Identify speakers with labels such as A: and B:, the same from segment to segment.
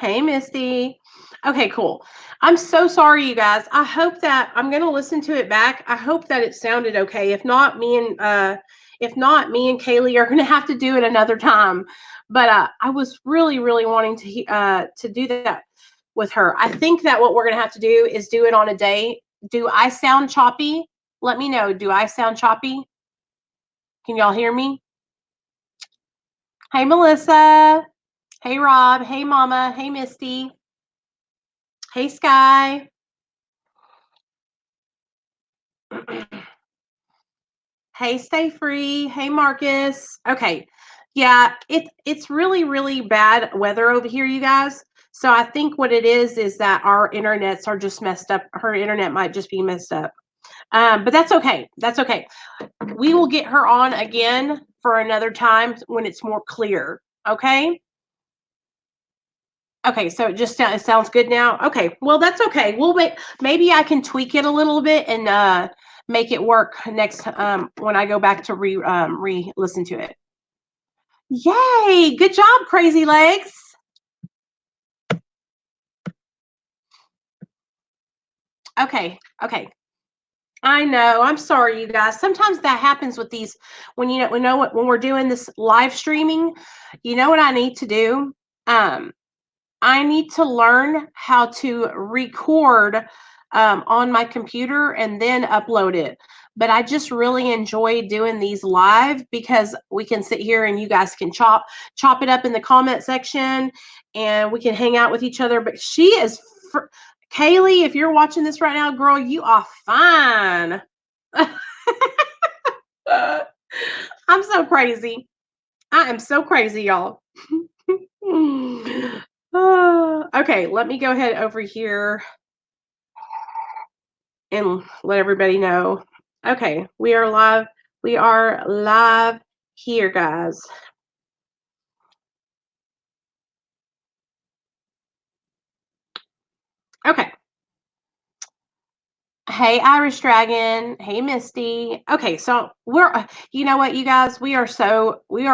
A: Hey, Misty. Okay, cool. I'm so sorry, you guys. I hope that I'm going to listen to it back. I hope that it sounded okay. If not, me and Kaylee are going to have to do it another time. But I was really, really wanting to do that with her. I think that what we're going to have to do is do it on a day. Do I sound choppy? Let me know. Do I sound choppy? Can y'all hear me? Hey, Melissa. Hey, Rob. Hey, Mama. Hey, Misty. Hey, Sky. Hey, Stay Free. Hey, Marcus. Okay. Yeah, it's really, really bad weather over here, you guys. So I think what it is that our internets are just messed up. Her internet might just be messed up. But that's okay. That's okay. We will get her on again for another time when it's more clear. Okay. Okay, so it sounds good now. Okay, well that's okay. We'll wait. Maybe I can tweak it a little bit and make it work next when I go back to re listen to it. Yay! Good job, Crazy Legs. Okay, okay. I know. I'm sorry, you guys. Sometimes that happens with these when when we're doing this live streaming. You know what I need to do? Um, I need to learn how to record on my computer and then upload it. But I just really enjoy doing these live because we can sit here and you guys can chop it up in the comment section and we can hang out with each other. But she is Kaylee, if you're watching this right now, girl, you are fine. I'm so crazy. I am so crazy, y'all. Okay, let me go ahead over here and let everybody know. Okay, we are live. We are live here, guys. Okay. Hey, Irish Dragon. Hey, Misty. Okay, so you know what, you guys, we are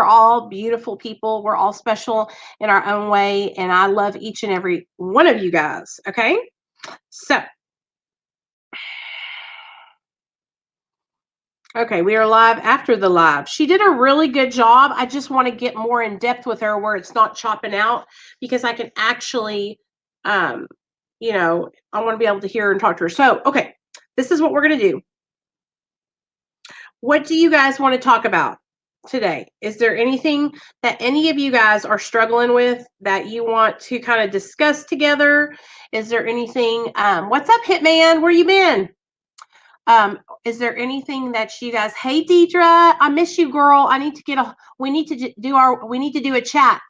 A: all beautiful people. We're all special in our own way, and I love each and every one of you guys. Okay, so okay, we are live after the live. She did a really good job. I just want to get more in depth with her where it's not chopping out because I can actually, um, I want to be able to hear her and talk to her. So, okay, this is what we're going to do. What do you guys want to talk about today? Is there anything that any of you guys are struggling with that you want to kind of discuss together? Is there anything? What's up, Hitman? Where you been? Is there anything that you guys? Hey, Deidre, I miss you, girl. I need to get a. We need to do our. We need to do a chat.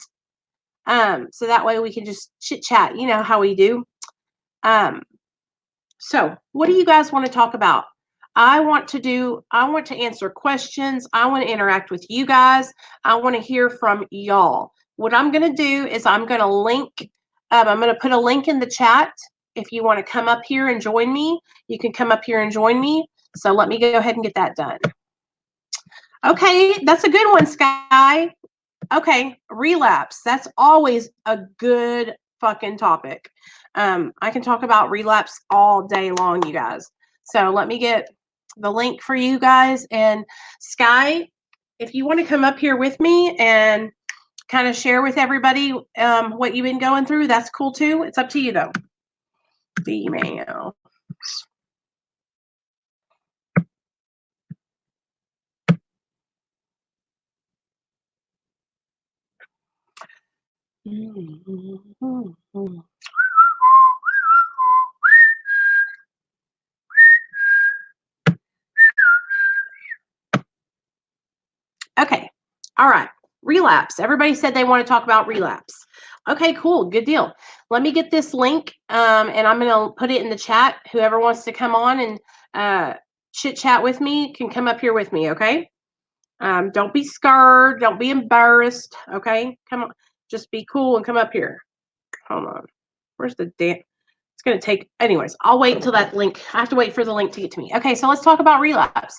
A: So that way we can just chit chat. You know how we do. Um, so what do you guys want to talk about? I want to answer questions. I want to interact with you guys. I want to hear from y'all. What I'm going to do is I'm going to link. I'm going to put a link in the chat. If you want to come up here and join me, you can come up here and join me. So let me go ahead and get that done. Okay, that's a good one, Sky. Okay, relapse. That's always a good fucking topic. I can talk about relapse all day long, you guys. So let me get the link for you guys. And Sky, if you want to come up here with me and kind of share with everybody what you've been going through, that's cool too. It's up to you though. Female. Okay. All right. Relapse. Everybody said they want to talk about relapse. Okay, cool. Good deal. Let me get this link and I'm going to put it in the chat. Whoever wants to come on and chit chat with me can come up here with me. Okay. Don't be scared. Don't be embarrassed. Okay. Come on. Just be cool and come up here. Hold on. Where's the damn? It's going to take. Anyways, I'll wait until that link. I have to wait for the link to get to me. Okay. So let's talk about relapse.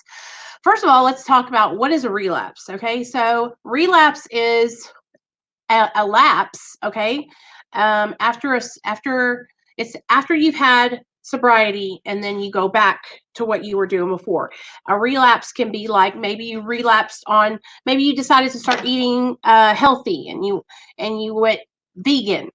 A: First of all, let's talk about what is a relapse. Okay, so relapse is a lapse, okay, after you've had sobriety and then you go back to what you were doing before. A relapse can be like maybe you relapsed on, maybe you decided to start eating healthy and you went vegan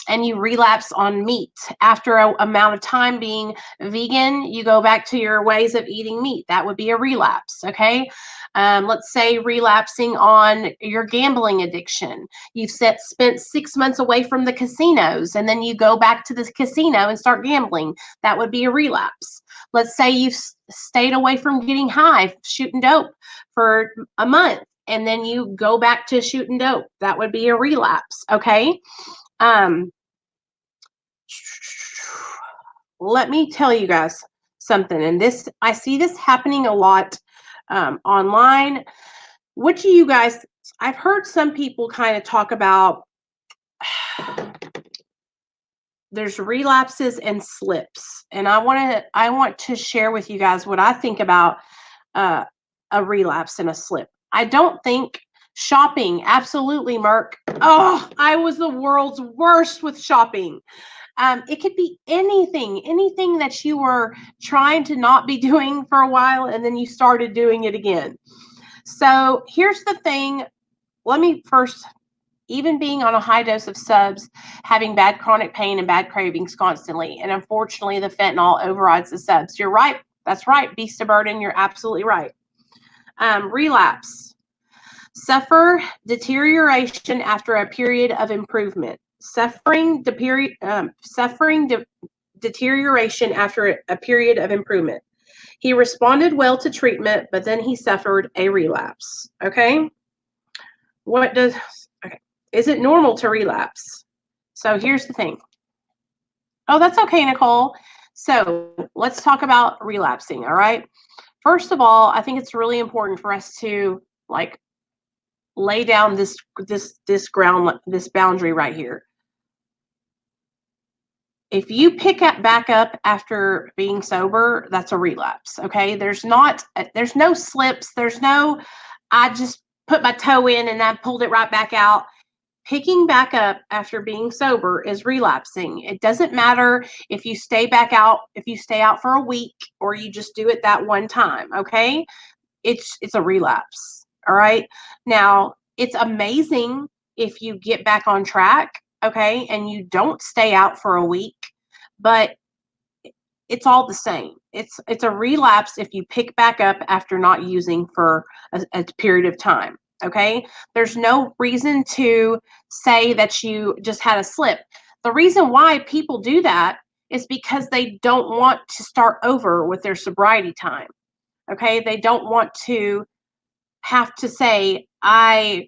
A: and you relapse on meat. After a amount of time being vegan, you go back to your ways of eating meat. That would be a relapse, okay? Let's say relapsing on your gambling addiction. You've spent 6 months away from the casinos, and then you go back to the casino and start gambling. That would be a relapse. Let's say you've stayed away from getting high, shooting dope for a month, and then you go back to shooting dope. That would be a relapse, okay? Um, let me tell you guys something, and this I see this happening a lot online. What do you guys? I've heard some people kind of talk about there's relapses and slips, and I want to share with you guys what I think about uh, a relapse and a slip. I don't think shopping, absolutely, Merc. Oh, I was the world's worst with shopping. It could be anything that you were trying to not be doing for a while and then you started doing it again. So here's the thing. Let me first, even being on a high dose of subs, having bad chronic pain and bad cravings constantly. And unfortunately, the fentanyl overrides the subs. You're right. That's right. Beast of burden. You're absolutely right. Relapse. Suffer deterioration after a period of improvement. Deterioration after a period of improvement. He responded well to treatment, but then he suffered a relapse. Okay? What does okay. Is it normal to relapse? So here's the thing. Oh, that's okay, Nicole. So let's talk about relapsing, all right? First of all, I think it's really important for us to like lay down this boundary right here. If you pick up back up after being sober, that's a relapse. Okay. There's no slips. There's no, I just put my toe in and I pulled it right back out. Picking back up after being sober is relapsing. It doesn't matter if you stay out for a week or you just do it that one time. Okay. It's a relapse. All right. Now it's amazing if you get back on track. Okay. And you don't stay out for a week, but it's all the same. It's a relapse if you pick back up after not using for a period of time. Okay. There's no reason to say that you just had a slip. The reason why people do that is because they don't want to start over with their sobriety time. Okay. They don't want to have to say, I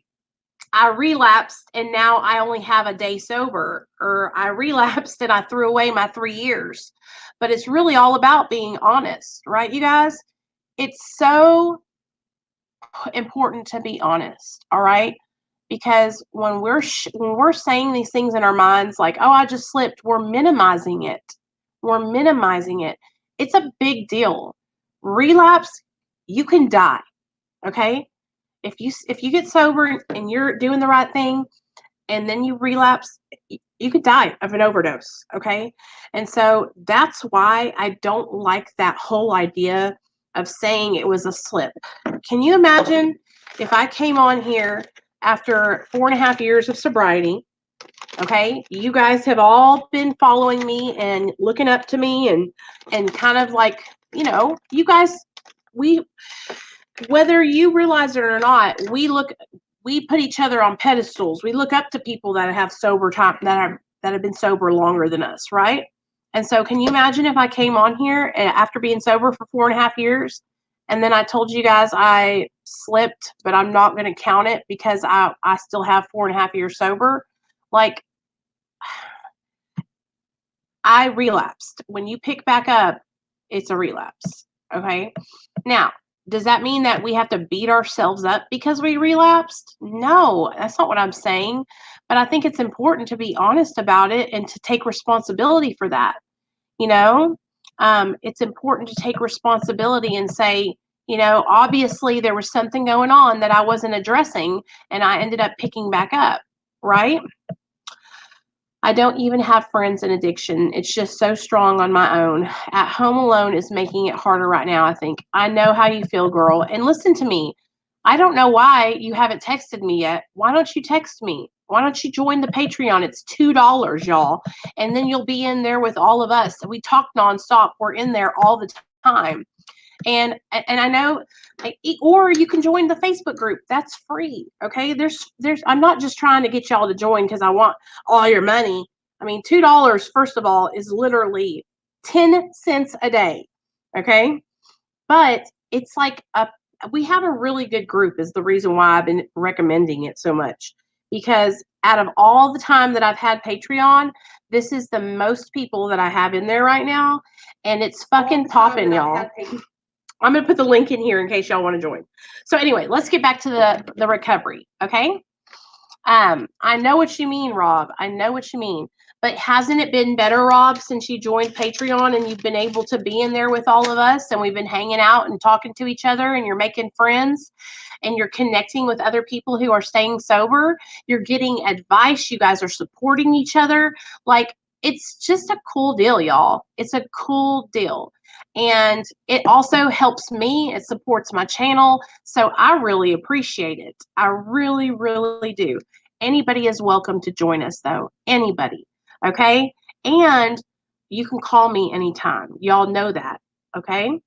A: relapsed and now I only have a day sober, or I relapsed and I threw away my 3 years. But it's really all about being honest, right, you guys? It's so important to be honest, all right? Because when we're saying these things in our minds, like, "Oh, I just slipped," we're minimizing it. We're minimizing it. It's a big deal. Relapse, you can die. Okay, if you get sober and you're doing the right thing, and then you relapse, you could die of an overdose. Okay. And so that's why I don't like that whole idea of saying it was a slip. Can you imagine if I came on here after 4.5 years of sobriety? Okay. You guys have all been following me and looking up to me and kind of like, you guys, we, whether you realize it or not, we put each other on pedestals. We look up to people that have sober time that have been sober longer than us, right? And so, can you imagine if I came on here after being sober for 4.5 years, and then I told you guys I slipped, but I'm not going to count it because I still have 4.5 years sober? Like, I relapsed. When you pick back up, it's a relapse. Okay. Now, does that mean that we have to beat ourselves up because we relapsed? No, that's not what I'm saying. But I think it's important to be honest about it and to take responsibility for that. You know, it's important to take responsibility and say, obviously there was something going on that I wasn't addressing and I ended up picking back up. right? I don't even have friends in addiction. It's just so strong on my own. At home alone is making it harder right now, I think. I know how you feel, girl. And listen to me. I don't know why you haven't texted me yet. Why don't you text me? Why don't you join the Patreon? It's $2, y'all. And then you'll be in there with all of us. We talk nonstop. We're in there all the time. And I know, or you can join the Facebook group. That's free. Okay. I'm not just trying to get y'all to join because I want all your money. I mean, $2, first of all, is literally 10 cents a day. Okay. But it's like we have a really good group is the reason why I've been recommending it so much, because out of all the time that I've had Patreon, this is the most people that I have in there right now. And it's fucking popping, y'all. I'm going to put the link in here in case y'all want to join. So anyway, let's get back to the recovery. Okay. I know what you mean, Rob. I know what you mean. But hasn't it been better, Rob, since you joined Patreon and you've been able to be in there with all of us and we've been hanging out and talking to each other and you're making friends and you're connecting with other people who are staying sober? You're getting advice. You guys are supporting each other. Like, it's just a cool deal, y'all. It's a cool deal. And it also helps me. It supports my channel. So I really appreciate it. I really, really do. Anybody is welcome to join us, though. Anybody. Okay. And you can call me anytime. Y'all know that. Okay.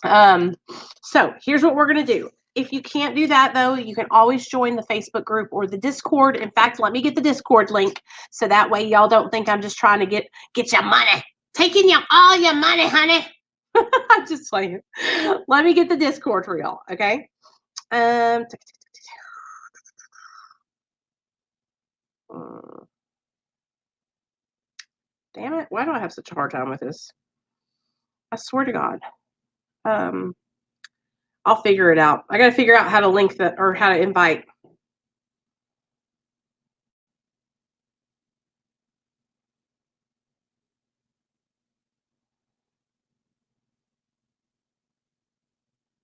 A: So here's what we're going to do. If you can't do that, though, you can always join the Facebook group or the Discord. In fact, let me get the Discord link so that way y'all don't think I'm just trying to get your money. Taking all your money, honey. I'm just playing. Let me get the Discord for y'all. Okay. Damn it. Why do I have such a hard time with this? I swear to God. I'll figure it out. I got to figure out how to link that or how to invite.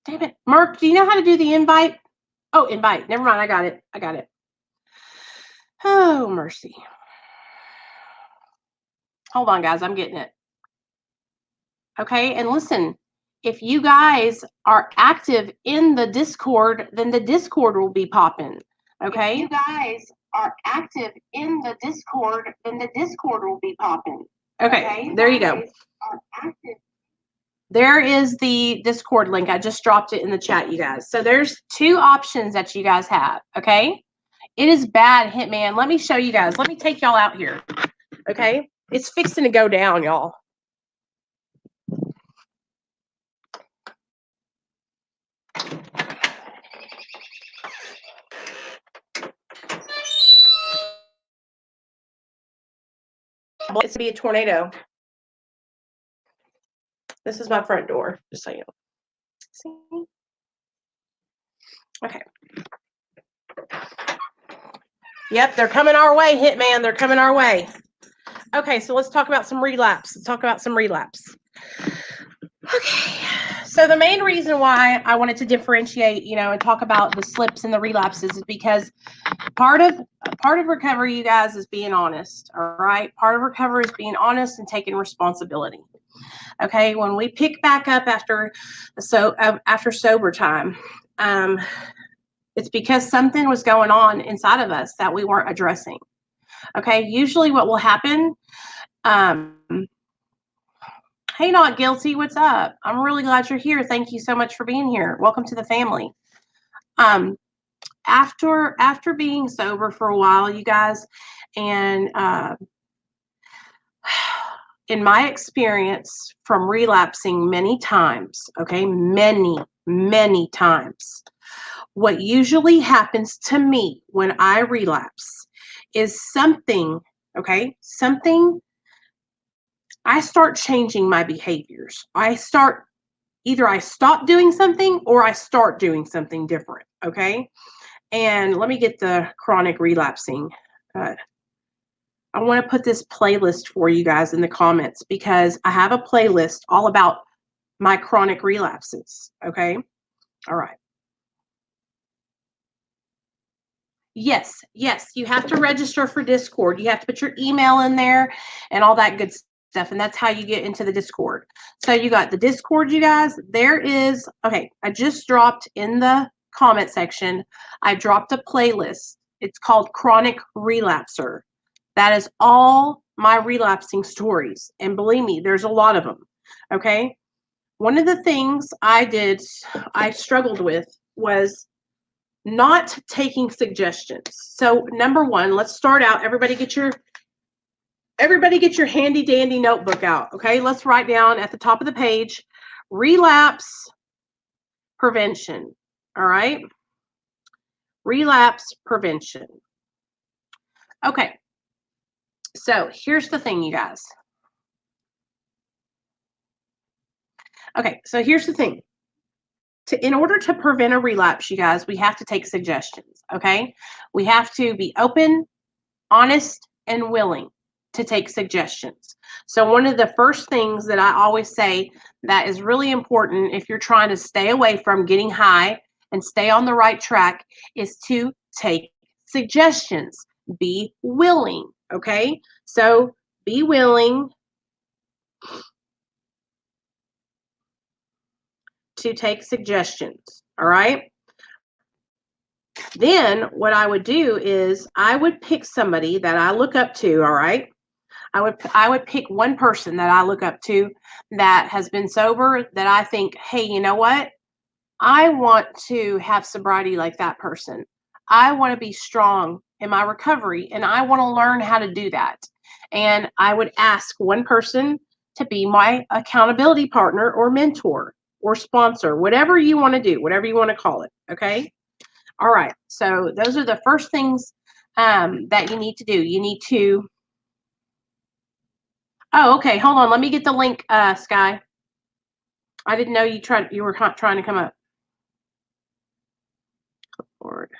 A: Damn it. Mark, do you know how to do the invite? Oh, invite. Never mind. I got it. Oh, mercy. Hold on, guys. I'm getting it. Okay. And listen, if you guys are active in the Discord, then the Discord will be popping. Okay. If you guys are active in the Discord, then the Discord will be popping. Okay. There you go. There is the Discord link. I just dropped it in the chat, you guys. So there's two options that you guys have. Okay. It is bad, Hitman. Let me show you guys. Let me take y'all out here. Okay. It's fixing to go down, y'all. It's to be a tornado. This is my front door, just so you know. See? Okay. Yep, they're coming our way, Hitman. They're coming our way. Okay, so let's talk about some relapse. Okay. So the main reason why I wanted to differentiate, and talk about the slips and the relapses is because part of recovery, you guys, is being honest. All right. Part of recovery is being honest and taking responsibility. Okay. When we pick back up after sober time, it's because something was going on inside of us that we weren't addressing. Okay. Usually what will happen, hey, Not Guilty, what's up? I'm really glad you're here. Thank you so much for being here. Welcome to the family. After being sober for a while, you guys, and in my experience from relapsing many times, okay, many times, what usually happens to me when I relapse is something, I start changing my behaviors. I stop doing something or I start doing something different, okay? And let me get the chronic relapsing. I want to put this playlist for you guys in the comments because I have a playlist all about my chronic relapses, okay? All right. Yes, yes, you have to register for Discord. You have to put your email in there and all that good stuff. And that's how you get into the Discord. So you got the Discord, you guys. There is, okay, I just dropped in the comment section, I dropped a playlist. It's called Chronic Relapser. That is all my relapsing stories. And believe me, there's a lot of them. Okay. One of the things I struggled with was not taking suggestions. So number one, let's start out. Everybody get your handy dandy notebook out. Okay, let's write down at the top of the page, relapse prevention. All right, relapse prevention. Okay, so here's the thing, you guys. Okay, so here's the thing. In order to prevent a relapse, you guys, we have to take suggestions. Okay, we have to be open, honest, and willing to take suggestions. So one of the first things that I always say that is really important if you're trying to stay away from getting high and stay on the right track is to take suggestions. Be willing, okay? So be willing to take suggestions, all right? Then what I would do is I would pick somebody that I look up to, all right? I would pick one person that I look up to that has been sober that I think, hey, you know what? I want to have sobriety like that person. I want to be strong in my recovery and I want to learn how to do that. And I would ask one person to be my accountability partner or mentor or sponsor, whatever you want to do, whatever you want to call it. Okay. All right. So those are the first things that you need to do. You need to. Oh, okay. Hold on. Let me get the link, Sky. I didn't know you were trying to come up. Lord.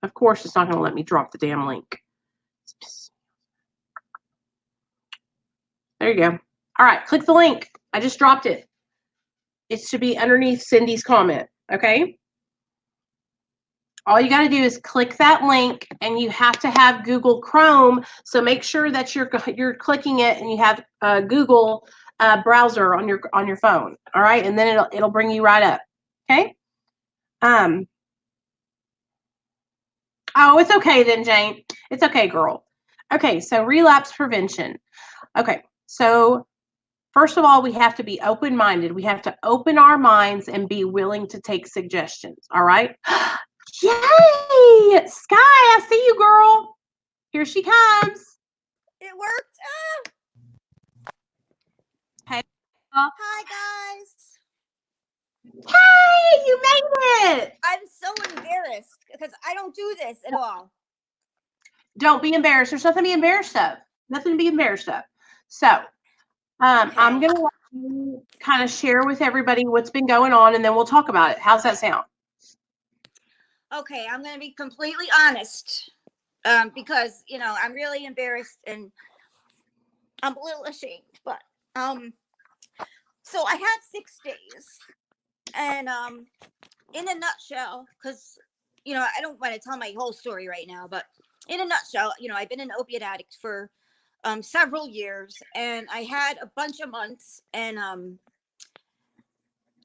A: Of course, it's not going to let me drop the damn link. There you go. All right. Click the link. I just dropped it. It should be underneath Cindy's comment. Okay. All you got to do is click that link, and you have to have Google Chrome. So make sure that you're clicking it, and you have Google browser on your phone. All right, and then it'll bring you right up. Okay. Oh, it's okay then, Jane. It's okay, girl. Okay, so relapse prevention. Okay, so first of all, we have to be open-minded. We have to open our minds and be willing to take suggestions. All right. Yay! Sky, I see you, girl. Here she comes.
B: It worked.
A: Hey.
B: Hi, guys.
A: Hey, you made it.
B: I'm so embarrassed because I don't do this at all.
A: Don't be embarrassed. There's nothing to be embarrassed of. Nothing to be embarrassed of. So,
B: Okay.
A: I'm going to let you kind of share with everybody what's been going on, and then we'll talk about it. How's that sound?
B: Okay, I'm going to be completely honest because, I'm really embarrassed and I'm a little ashamed. But so I had 6 days, and in a nutshell, because, I don't want to tell my whole story right now, but in a nutshell, I've been an opiate addict for several years, and I had a bunch of months, and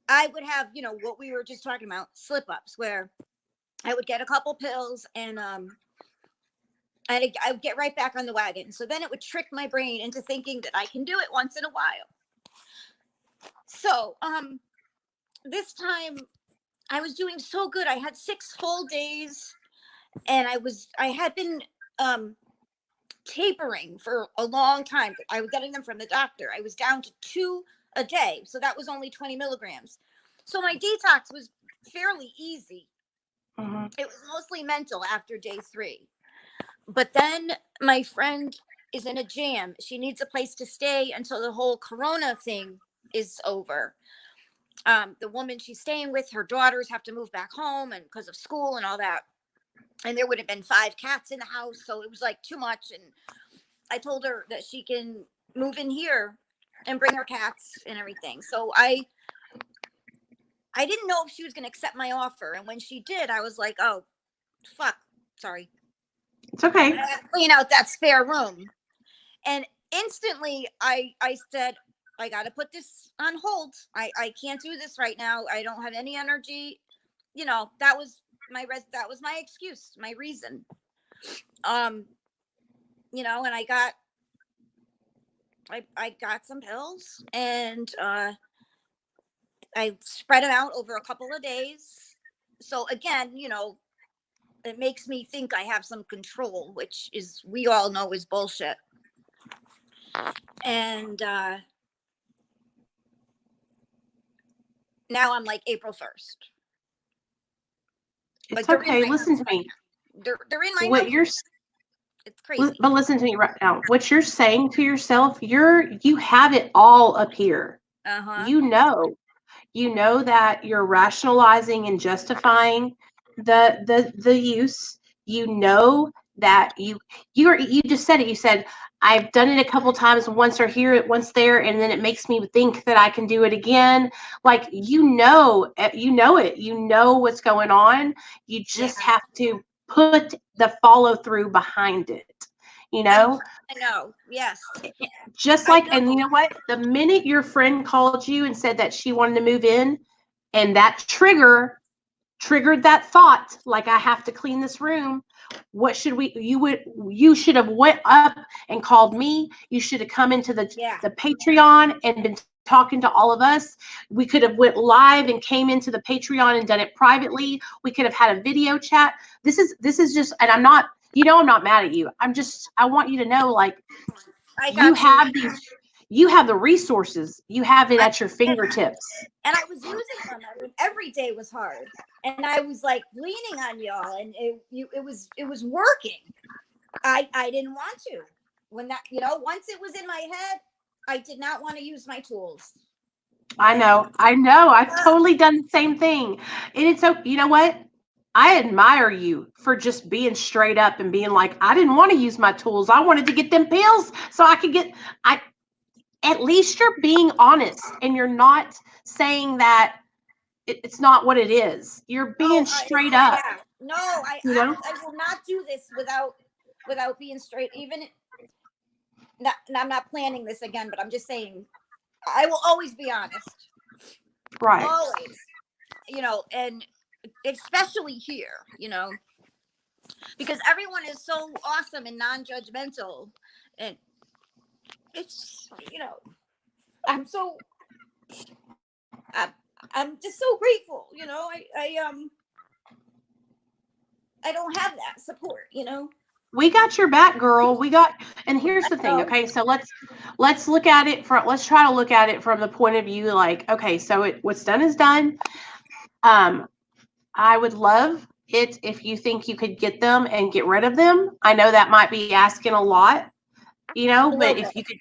B: I would have, what we were just talking about, slip ups, where I would get a couple pills and I would get right back on the wagon. So then it would trick my brain into thinking that I can do it once in a while. So this time I was doing so good. I had 6 full days, and I had been tapering for a long time. I was getting them from the doctor. I was down to 2 a day. So that was only 20 milligrams. So my detox was fairly easy. Mm-hmm. It was mostly mental after day 3. But then my friend is in a jam. She needs a place to stay until the whole corona thing is over. The woman she's staying with, her daughters have to move back home and because of school and all that. And there would have been 5 cats in the house. So it was like too much. And I told her that she can move in here and bring her cats and everything. So I I didn't know if she was going to accept my offer. And when she did, I was like, oh, fuck. Sorry.
A: It's okay.
B: I had to clean out that spare room. And instantly I said, I got to put this on hold. I can't do this right now. I don't have any energy. You know, that was my excuse, my reason. You know, and I got some pills, and I spread them out over a couple of days. So again, you know, it makes me think I have some control, which is, we all know, is bullshit. And now I'm like April 1st.
A: It's like okay. Listen to me.
B: They're in my house. It's crazy.
A: But listen to me right now. What you're saying to yourself, you have it all up here.
B: Uh-huh.
A: You know that you're rationalizing and justifying the use. You know that you just said it. You said, I've done it a couple times, once or here, once there, and then it makes me think that I can do it again. Like, you know it. You know what's going on. You just have to put the follow through behind it. You know?
B: I know. Yes.
A: Just like, and you know what? The minute your friend called you and said that she wanted to move in, and that triggered that thought, like, I have to clean this room. What should you should have went up and called me. You should have come into the Patreon and been talking to all of us. We could have went live and came into the Patreon and done it privately. We could have had a video chat. This is just, and I'm not, I'm not mad at you. I want you to know, like, you have the resources. You have it at your fingertips.
B: And I was using them. I mean, every day was hard. And I was like leaning on y'all, and it was working. I didn't want to. When that, once it was in my head, I did not want to use my tools.
A: I know. I've totally done the same thing. And it's so, you know what? I admire you for just being straight up and being like, I didn't want to use my tools. I wanted to get them pills so I could at least you're being honest, and you're not saying that it's not what it is. You're being straight up.
B: Yeah. No, I will not do this without being straight. Even I'm not planning this again, but I'm just saying, I will always be honest.
A: Right.
B: Always. And especially here, because everyone is so awesome and non-judgmental, and it's, I'm just so grateful. I don't have that support.
A: We got your back, girl. And here's the thing. Okay, so let's look at it let's try to look at it from the point of view, like, okay, so what's done is done. I would love it if you think you could get them and get rid of them. I know that might be asking a lot, but if you could,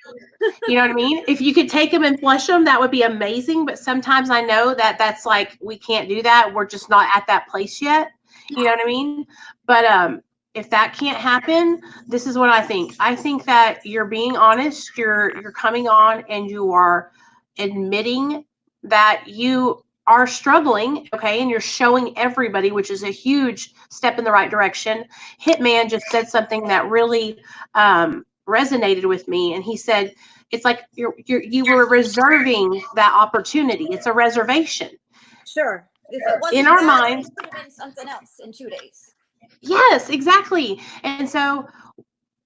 A: you know what I mean? If you could take them and flush them, that would be amazing. But sometimes I know that that's like, we can't do that. We're just not at that place yet. You know what I mean? But if that can't happen, this is what I think. I think that you're being honest. You're coming on and you are admitting that you are struggling, okay, and you're showing everybody, which is a huge step in the right direction. Hitman just said something that really resonated with me, and he said, it's like you were reserving that opportunity. It's a reservation.
B: Sure. If it wasn't
A: in our minds,
B: it could have been something else in 2 days.
A: Yes, exactly. And so,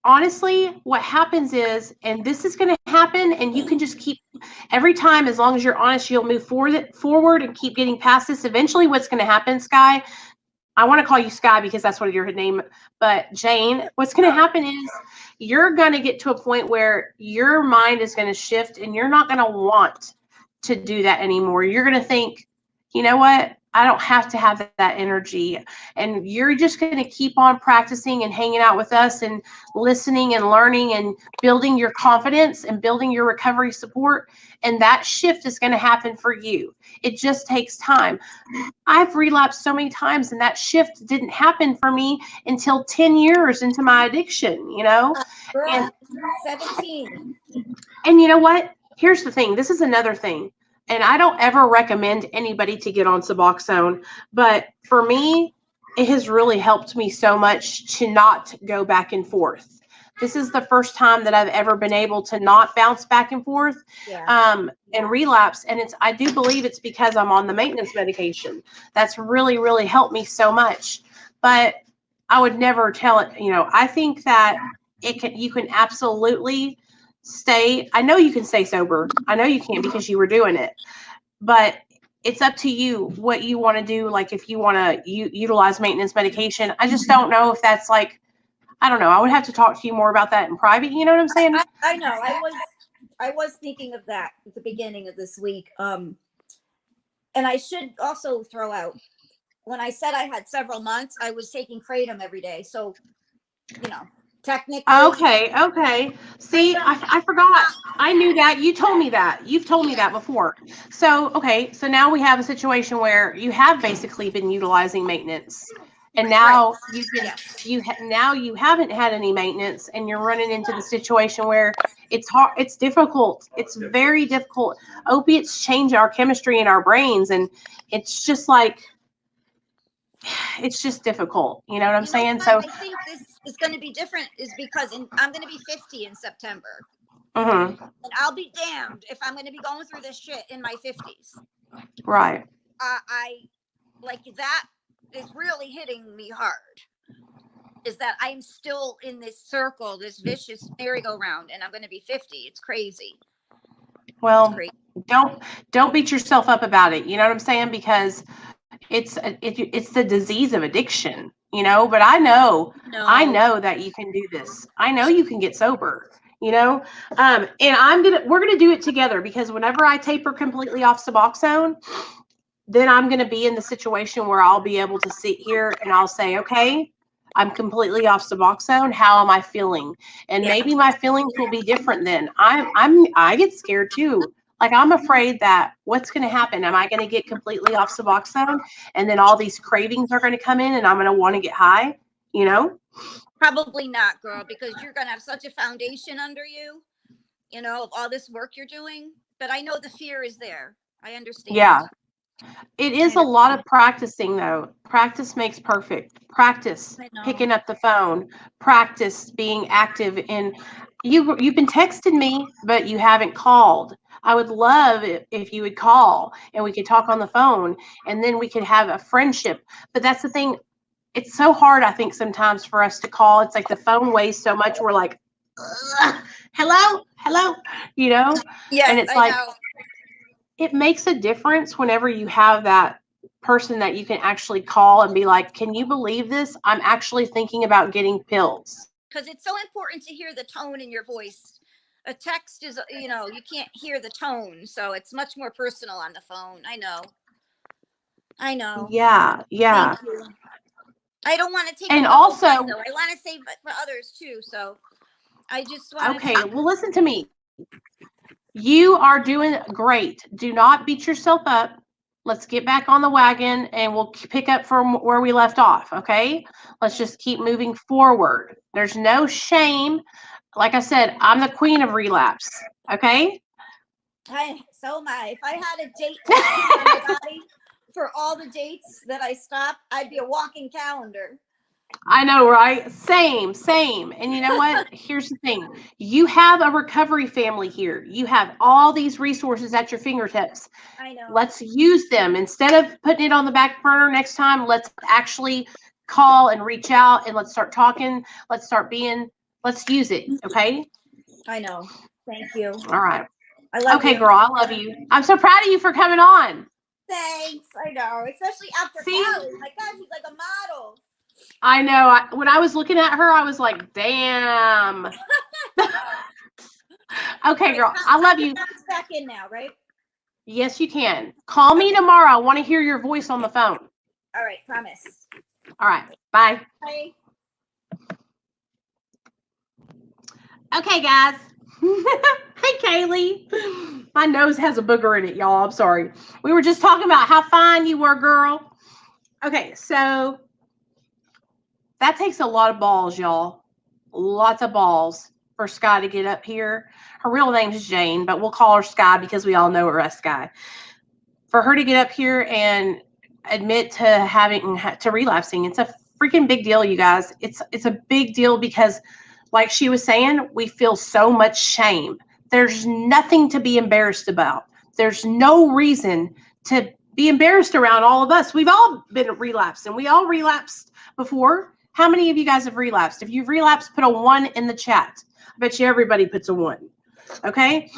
A: honestly, what happens is, and this is going to happen, and you can just keep, every time, as long as you're honest, you'll move forward and keep getting past this. Eventually, what's going to happen, Sky, I want to call you Sky because that's what your name, but Jane, what's going to happen is you're going to get to a point where your mind is going to shift, and you're not going to want to do that anymore. You're going to think, you know what? I don't have to have that energy. And you're just going to keep on practicing and hanging out with us and listening and learning and building your confidence and building your recovery support. And that shift is going to happen for you. It just takes time. I've relapsed so many times, and that shift didn't happen for me until 10 years into my addiction,
B: Girl, 17.
A: And you know what? Here's the thing. This is another thing. And I don't ever recommend anybody to get on Suboxone, but for me, it has really helped me so much to not go back and forth. This is the first time that I've ever been able to not bounce back and forth
B: Yeah.
A: and relapse. And I do believe it's because I'm on the maintenance medication. That's really, really helped me so much. But I would never tell it, I think that you can absolutely stay. I know you can stay sober. I know you can because you were doing it, but it's up to you what you want to do. Like if you want to utilize maintenance medication, I just don't know if that's like, I don't know. I would have to talk to you more about that in private. You know what I'm saying?
B: I know. I was thinking of that at the beginning of this week. And I should also throw out, when I said I had several months, I was taking kratom every day. So, technically.
A: Okay. See, I forgot. I knew that. You told me that. You've told me that before. So, okay. So now we have a situation where you have basically been utilizing maintenance. And now now you haven't had any maintenance, and you're running into the situation where it's hard, it's difficult. It's very difficult. Opiates change our chemistry in our brains, and it's just like it's just difficult. You know what I'm saying?
B: Why
A: So,
B: I think this is going to be different is because I'm going to be 50 in September.
A: and
B: I'll be damned if I'm going to be going through this shit in my 50s.
A: Right.
B: I like that is really hitting me hard. Is that I'm still in this circle, this vicious merry-go-round, and I'm going to be 50. It's crazy.
A: Well, it's crazy. Don't beat yourself up about it. You know what I'm saying? Because it's the disease of addiction. But I know that you can do this. I know you can get sober. And we're gonna do it together, because whenever I taper completely off Suboxone, then I'm gonna be in the situation where I'll be able to sit here and I'll say, okay, I'm completely off Suboxone. How am I feeling? And maybe my feelings will be different then. I get scared too. Like, I'm afraid that what's going to happen? Am I going to get completely off Suboxone, and then all these cravings are going to come in, and I'm going to want to get high?
B: Probably not, girl, because you're going to have such a foundation under you, of all this work you're doing. But I know the fear is there. I understand.
A: Yeah. It is a lot of practicing, though. Practice makes perfect. Practice picking up the phone. Practice being active in. You've been texting me, but you haven't called. I would love it if you would call and we could talk on the phone, and then we could have a friendship. But that's the thing. It's so hard, I think, sometimes for us to call. It's like the phone weighs so much. We're like, hello.
B: Yes,
A: and it's like, it makes a difference whenever you have that person that you can actually call and be like, can you believe this? I'm actually thinking about getting pills.
B: Because it's so important to hear the tone in your voice. A text is, you can't hear the tone. So it's much more personal on the phone. I know.
A: Yeah.
B: Thank you. I don't want to take
A: and also
B: time, though. I want to save it for others too. So I just want
A: well, listen to me. You are doing great. Do not beat yourself up. Let's get back on the wagon and we'll pick up from where we left off. Okay. Let's just keep moving forward. There's no shame. Like I said, I'm the queen of relapse. Okay.
B: So am I. If I had a date on my body for all the dates that I stopped, I'd be a walking calendar.
A: I know, right? Same. And you know what? Here's the thing. You have a recovery family here. You have all these resources at your fingertips.
B: I know.
A: Let's use them. Instead of putting it on the back burner next time, let's actually call and reach out, and let's start talking. Let's use it. Okay?
B: I know. Thank you.
A: All right.
B: I love you.
A: Okay, girl. I love you. I'm so proud of you for coming on.
B: Thanks. I know. Especially after Callie. My God, she's like a model.
A: I know. When I was looking at her, I was like, damn. Okay, girl. I love you.
B: Back in now, right?
A: Yes, you can. Call me tomorrow. I want to hear your voice on the phone.
B: All right. Promise.
A: All right. Bye.
B: Bye.
A: Okay, guys. Hey, Kaylee. My nose has a booger in it, y'all. I'm sorry. We were just talking about how fine you were, girl. Okay, so that takes a lot of balls, y'all. Lots of balls for Sky to get up here. Her real name is Jane, but we'll call her Sky because we all know her as Sky. For her to get up here and admit to relapsing, it's a freaking big deal, you guys. It's a big deal because, like she was saying, we feel so much shame. There's nothing to be embarrassed about. There's no reason to be embarrassed around all of us. We've all been relapsed, and we all relapsed before. How many of you guys have relapsed? If you've relapsed, put a 1 in the chat. I bet you everybody puts a 1. Okay?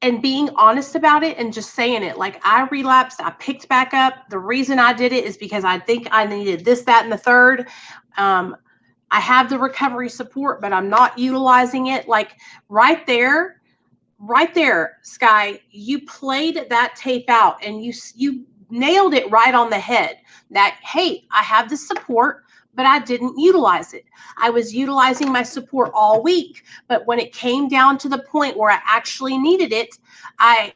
A: And being honest about it and just saying it, like, I relapsed, I picked back up. The reason I did it is because I think I needed this, that, and the third. I have the recovery support, but I'm not utilizing it. Like, right there, Sky, you played that tape out and you nailed it right on the head. That, hey, I have the support, but I didn't utilize it. I was utilizing my support all week, but when it came down to the point where I actually needed it, I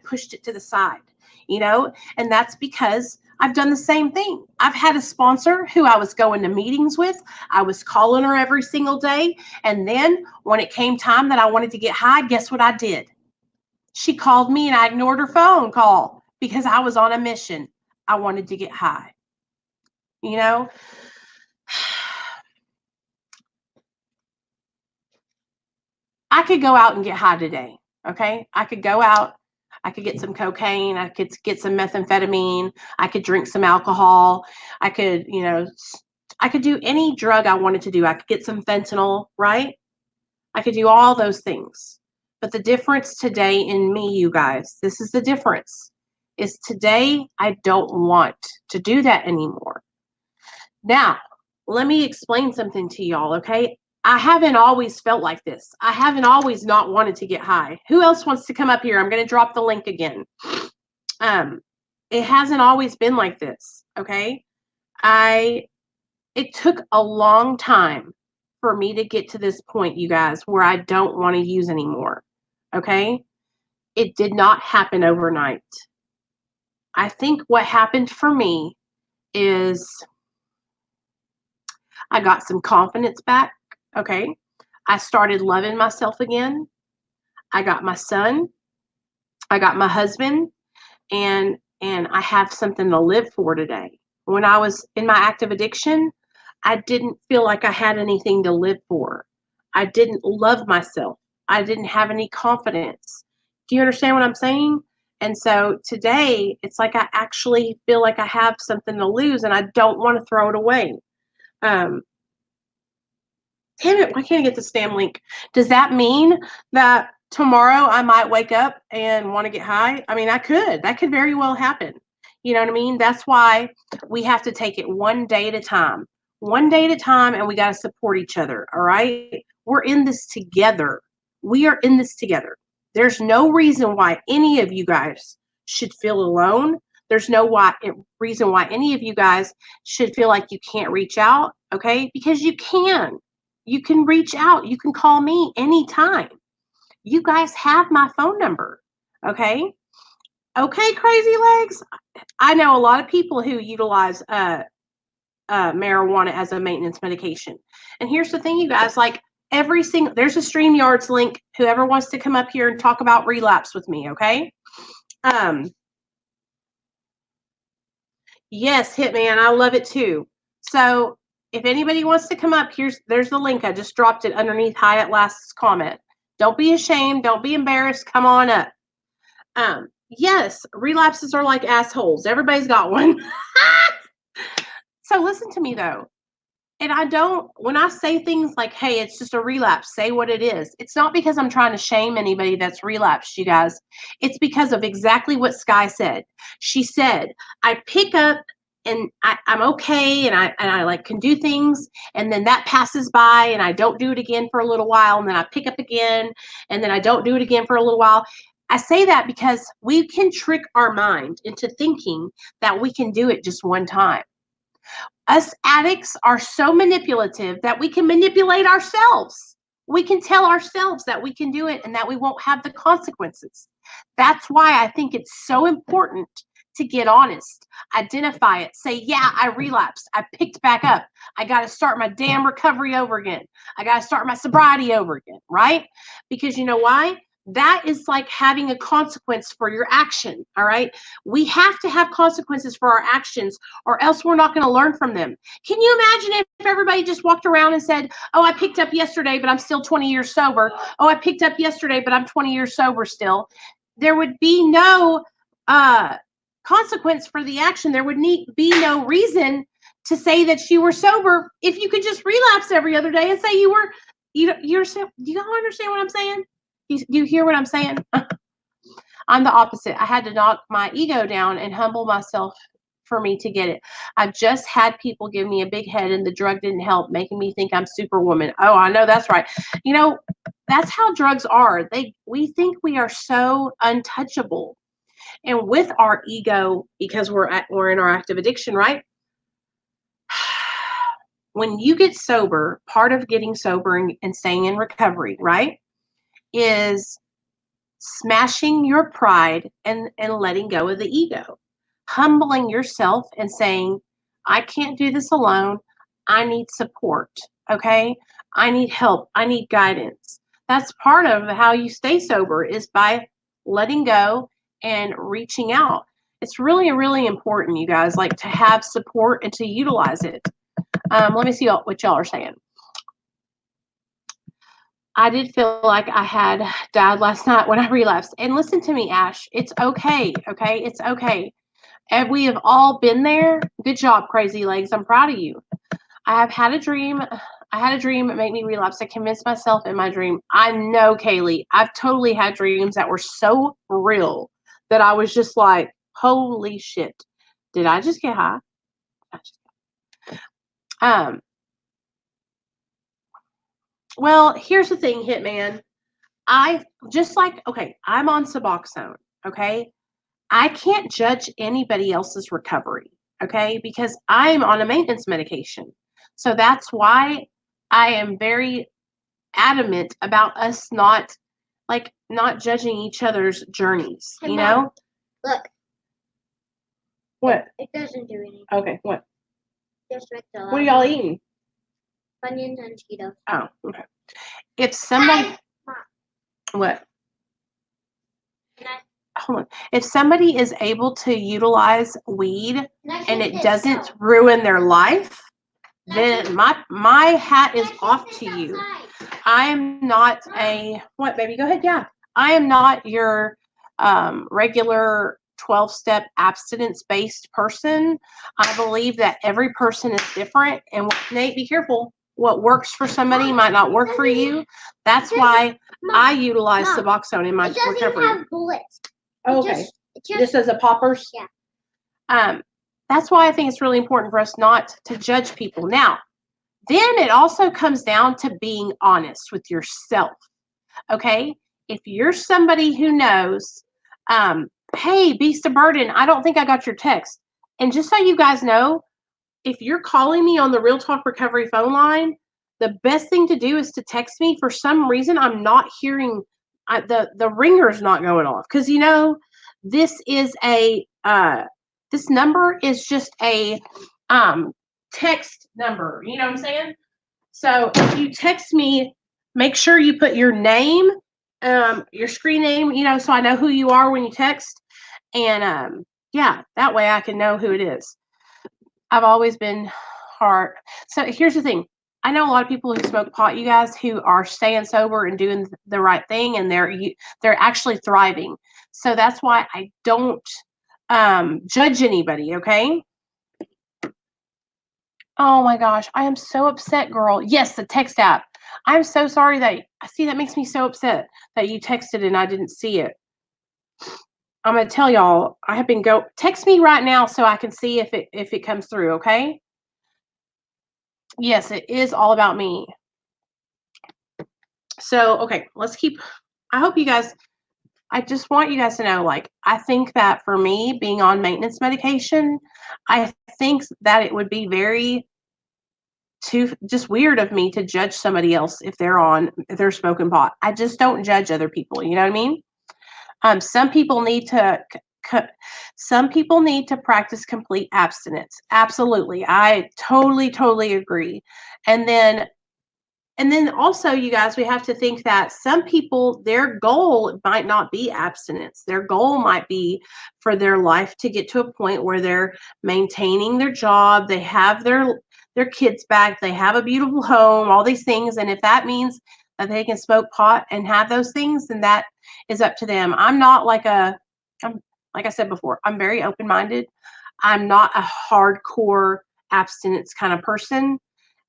A: pushed it to the side, and that's because I've done the same thing. I've had a sponsor who I was going to meetings with. I was calling her every single day. And then when it came time that I wanted to get high, guess what I did? She called me and I ignored her phone call because I was on a mission. I wanted to get high. I could go out and get high today. Okay. I could go out. I could get some cocaine. I could get some methamphetamine. I could drink some alcohol. I could do any drug I wanted to do. I could get some fentanyl, right? I could do all those things. But the difference today in me, you guys, this is the difference, is today I don't want to do that anymore. Now, let me explain something to y'all, okay? I haven't always felt like this. I haven't always not wanted to get high. Who else wants to come up here? I'm going to drop the link again. It hasn't always been like this, okay? It took a long time for me to get to this point, you guys, where I don't want to use anymore, okay? It did not happen overnight. I think what happened for me is I got some confidence back, okay? I started loving myself again. I got my son. I got my husband, and I have something to live for today. When I was in my active addiction, I didn't feel like I had anything to live for. I didn't love myself. I didn't have any confidence. Do you understand what I'm saying? And so today, it's like I actually feel like I have something to lose, and I don't want to throw it away. Damn it, why can't I get this damn link? Does that mean that tomorrow I might wake up and want to get high? I mean, I could. That could very well happen. You know what I mean? That's why we have to take it one day at a time. One day at a time, and we got to support each other, all right? We're in this together. We are in this together. There's no reason why any of you guys should feel alone. There's no reason why any of you guys should feel like you can't reach out, okay? Because you can. You can reach out. You can call me anytime. You guys have my phone number, okay? Okay, crazy legs. I know a lot of people who utilize marijuana as a maintenance medication. And here's the thing, you guys, like there's a StreamYards link, whoever wants to come up here and talk about relapse with me, okay? Yes, Hitman, I love it too. So if anybody wants to come up, there's the link. I just dropped it underneath Hyatt Last's comment. Don't be ashamed. Don't be embarrassed. Come on up. Yes, relapses are like assholes. Everybody's got one. So listen to me though. And when I say things like, hey, it's just a relapse, say what it is. It's not because I'm trying to shame anybody that's relapsed, you guys. It's because of exactly what Sky said. She said, I pick up and I'm okay and I like can do things, and then that passes by and I don't do it again for a little while, and then I pick up again and then I don't do it again for a little while. I say that because we can trick our mind into thinking that we can do it just one time. Us addicts are so manipulative that we can manipulate ourselves. We can tell ourselves that we can do it and that we won't have the consequences. That's why I think it's so important to get honest, identify it, say, yeah, I relapsed. I picked back up. I got to start my damn recovery over again. I got to start my sobriety over again, right? Because you know why? That is like having a consequence for your action, all right? We have to have consequences for our actions, or else we're not going to learn from them. Can you imagine if everybody just walked around and said, oh, I picked up yesterday, but I'm still 20 years sober. Oh, I picked up yesterday, but I'm 20 years sober still. There would be no consequence for the action. There would be no reason to say that you were sober if you could just relapse every other day and say you were, you're so, do you all understand what I'm saying? Do you hear what I'm saying? I'm the opposite. I had to knock my ego down and humble myself for me to get it. I've just had people give me a big head and the drug didn't help, making me think I'm superwoman. Oh, I know that's right. You know, that's how drugs are. We think we are so untouchable. And with our ego, because we're in our active addiction, right? When you get sober, part of getting sober and staying in recovery, right, is smashing your pride and letting go of the ego, humbling yourself and saying, I can't do this alone. I need support. Okay. I need help. I need guidance. That's part of how you stay sober, is by letting go and reaching out. It's really, really important, you guys, like to have support and to utilize it. Let me see what y'all are saying. I did feel like I had died last night when I relapsed. And listen to me, Ash. It's okay. Okay. It's okay. And we have all been there. Good job, Crazy Legs. I'm proud of you. I have had a dream. I had a dream that made me relapse. I convinced myself in my dream. I know, Kaylee, I've totally had dreams that were so real that I was just like, holy shit. Did I just get high? Well, here's the thing, Hitman. I'm on Suboxone, okay? I can't judge anybody else's recovery, okay? Because I'm on a maintenance medication. So that's why I am very adamant about us not judging each other's journeys,
B: hey,
A: you
B: Mom,
A: know?
B: Look.
A: What?
B: It doesn't do anything.
A: Okay, what?
B: Just like the
A: what are y'all eating?
B: Onions and Cheetos.
A: Oh, okay. If somebody... What? Hold on. If somebody is able to utilize weed and it doesn't ruin their life, then my hat is off to you. I am not a... What, baby? Go ahead. Yeah. I am not your regular 12-step abstinence-based person. I believe that every person is different. And Nate, be careful. What works for somebody might not work for you. That's why I utilize Suboxone in my recovery. It doesn't have bullets. Okay. Just as a poppers? Yeah. That's why I think it's really important for us not to judge people. Now, then it also comes down to being honest with yourself. Okay? If you're somebody who knows, hey, Beast of Burden, I don't think I got your text. And just so you guys know, if you're calling me on the Real Talk Recovery phone line, the best thing to do is to text me. For some reason, I'm not hearing the ringer's not going off, because this is this number is just a text number. You know what I'm saying? So if you text me, make sure you put your name, your screen name, so I know who you are when you text, and yeah, that way I can know who it is. I've always been hard. So here's the thing. I know a lot of people who smoke pot, you guys, who are staying sober and doing the right thing, and they're actually thriving. So that's why I don't judge anybody, okay? Oh my gosh, I am so upset, girl. Yes, the text app. I'm so sorry that makes me so upset that you texted and I didn't see it. I'm gonna tell y'all, I have been text me right now so I can see if it comes through, okay? Yes, it is all about me. So, okay, I hope you guys, I just want you guys to know, I think that for me, being on maintenance medication, I think that it would be very just weird of me to judge somebody else if they're smoking pot. I just don't judge other people. You know what I mean? Some people need to co- some people need to practice complete abstinence. Absolutely. I totally agree. And then also, you guys, we have to think that some people, their goal might not be abstinence. Their goal might be for their life to get to a point where they're maintaining their job, they have their kids back, they have a beautiful home, all these things. And if that means that they can smoke pot and have those things, then that is up to them. I'm not like I'm like I said before, I'm very open-minded. I'm not a hardcore abstinence kind of person.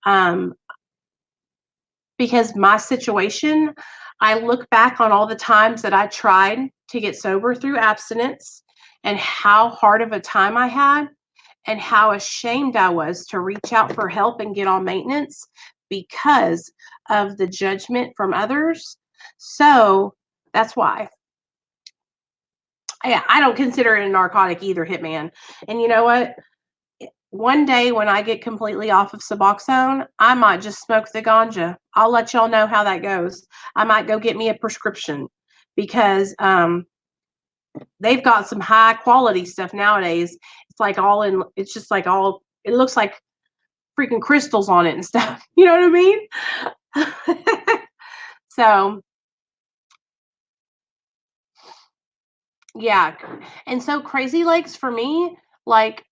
A: Um, because my situation, I look back on all the times that I tried to get sober through abstinence and how hard of a time I had and how ashamed I was to reach out for help and get on maintenance because of the judgment from others. So that's why. Yeah, I don't consider it a narcotic either, Hitman. And you know what? One day when I get completely off of Suboxone, I might just smoke the ganja. I'll let y'all know how that goes. I might go get me a prescription because they've got some high quality stuff nowadays. It's like all in, it's just like all, it looks like freaking crystals on it and stuff. You know what I mean? So, yeah. And so Crazy Legs for me, like,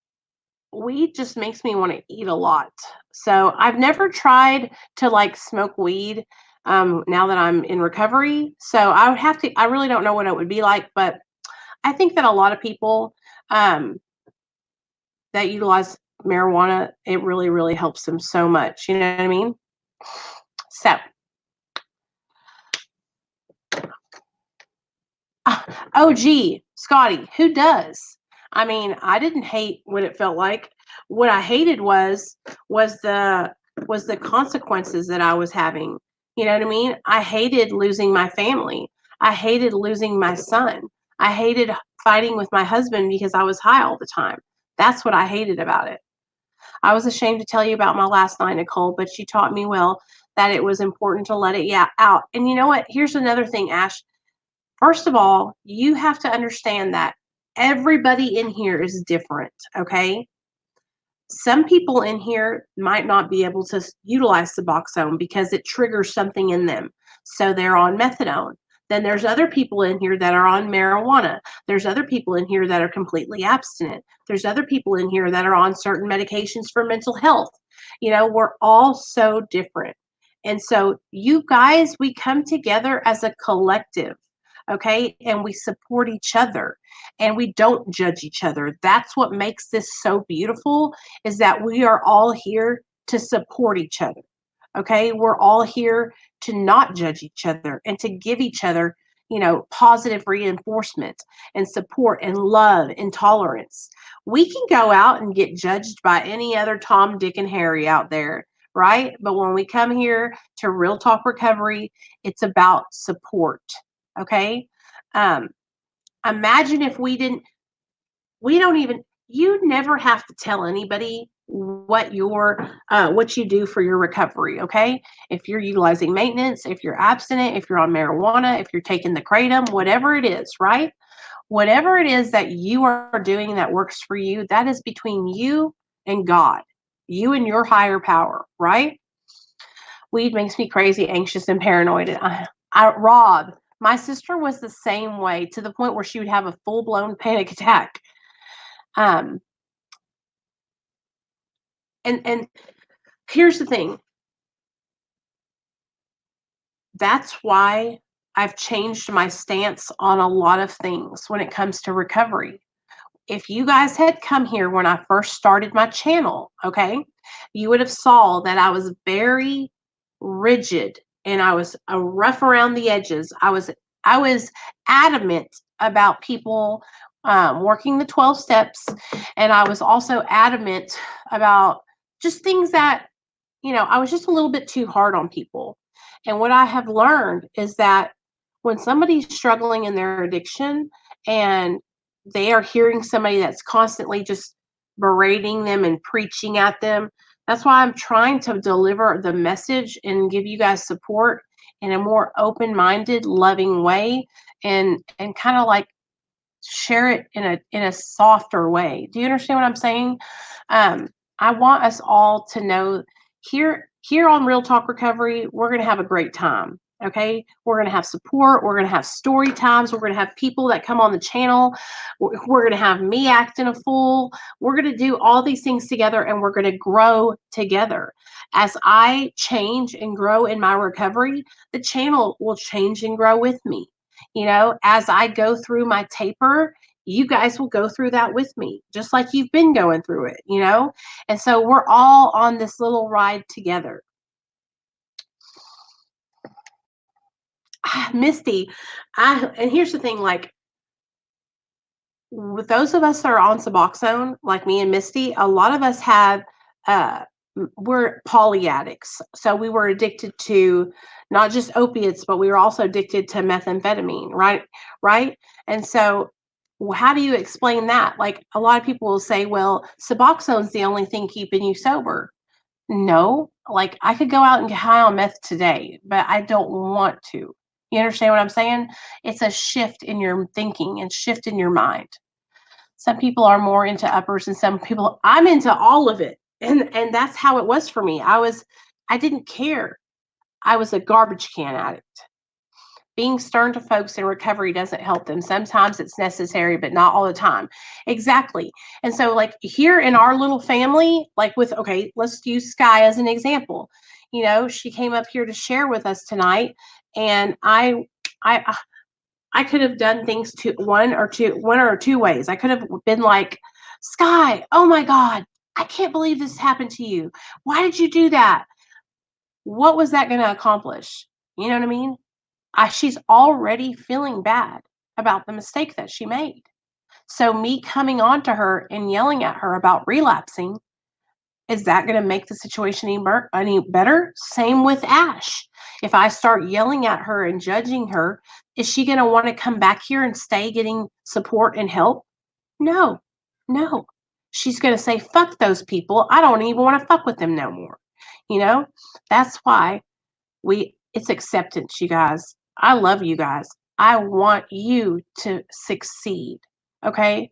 A: weed just makes me want to eat a lot. So I've never tried to like smoke weed now that I'm in recovery. So I would have to, I really don't know what it would be like, but I think that a lot of people um, that utilize marijuana, it really helps them so much. You know what I mean? So, oh, gee, Scotty, who does? I mean, I didn't hate what it felt like. What I hated was the was the consequences that I was having. You know what I mean? I hated losing my family. I hated losing my son. I hated fighting with my husband because I was high all the time. That's what I hated about it. I was ashamed to tell you about my last night, Nicole, but you taught me well that it was important to let it out. And you know what? Here's another thing, Ash. First of all, you have to understand that everybody in here is different, okay? Some people in here might not be able to utilize Suboxone because it triggers something in them. So they're on methadone. Then there's other people in here that are on marijuana. There's other people in here that are completely abstinent. There's other people in here that are on certain medications for mental health. You know, we're all so different. And so you guys, we come together as a collective, okay? And we support each other and we don't judge each other. That's what makes this so beautiful, is that we are all here to support each other. Okay. We're all here to not judge each other and to give each other, positive reinforcement and support and love and tolerance. We can go out and get judged by any other Tom, Dick, and Harry out there, right? But when we come here to Real Talk Recovery, it's about support. Okay. Um, Imagine if we don't even, you never have to tell anybody what you do for your recovery. Okay, if you're utilizing maintenance, if you're abstinent, if you're on marijuana, if you're taking the kratom, whatever it is, right? Whatever it is that you are doing that works for you, that is between you and God, you and your higher power, right? Weed makes me crazy, anxious, and paranoid. Rob, my sister was the same way, to the point where she would have a full-blown panic attack. um and here's the thing. That's why I've changed my stance on a lot of things when it comes to recovery. If you guys had come here when I first started my channel, okay, you would have saw that I was very rigid and I was rough around the edges. I was adamant about people working the 12 steps, and I was also adamant about just things that, I was just a little bit too hard on people. And what I have learned is that when somebody's struggling in their addiction and they are hearing somebody that's constantly just berating them and preaching at them, that's why I'm trying to deliver the message and give you guys support in a more open-minded, loving way, and kind of like share it in a softer way. Do you understand what I'm saying? Um, I want us all to know here on Real Talk Recovery, we're going to have a great time. Okay, we're going to have support. We're going to have story times. We're going to have people that come on the channel. We're going to have me acting a fool. We're going to do all these things together, and we're going to grow together. As I change and grow in my recovery, the channel will change and grow with me. As I go through my taper, you guys will go through that with me, just like you've been going through it. And so we're all on this little ride together. Misty, and here's the thing, like, with those of us that are on Suboxone, like me and Misty, a lot of us have, uh, we're poly addicts. So we were addicted to not just opiates, but we were also addicted to methamphetamine, right? Right. And so, how do you explain that? Like, a lot of people will say, well, Suboxone's the only thing keeping you sober. No, like, I could go out and get high on meth today, but I don't want to. You understand what I'm saying? It's a shift in your thinking and shift in your mind. Some people are more into uppers and some people, I'm into all of it. And that's how it was for me. I didn't care. I was a garbage can addict. Being stern to folks in recovery doesn't help them. Sometimes it's necessary, but not all the time. Exactly. And so, like, here in our little family, like, okay, let's use Sky as an example. She came up here to share with us tonight, and I I could have done things one or two ways. I could have been like, Sky, oh my God, I can't believe this happened to you. Why did you do that? What was that going to accomplish? You know what I mean? She's already feeling bad about the mistake that she made. So me coming on to her and yelling at her about relapsing, is that going to make the situation any better? Same with Ash. If I start yelling at her and judging her, is she going to want to come back here and stay getting support and help? No, no. She's going to say, fuck those people. I don't even want to fuck with them no more. You know, that's why it's acceptance, you guys. I love you guys. I want you to succeed. Okay.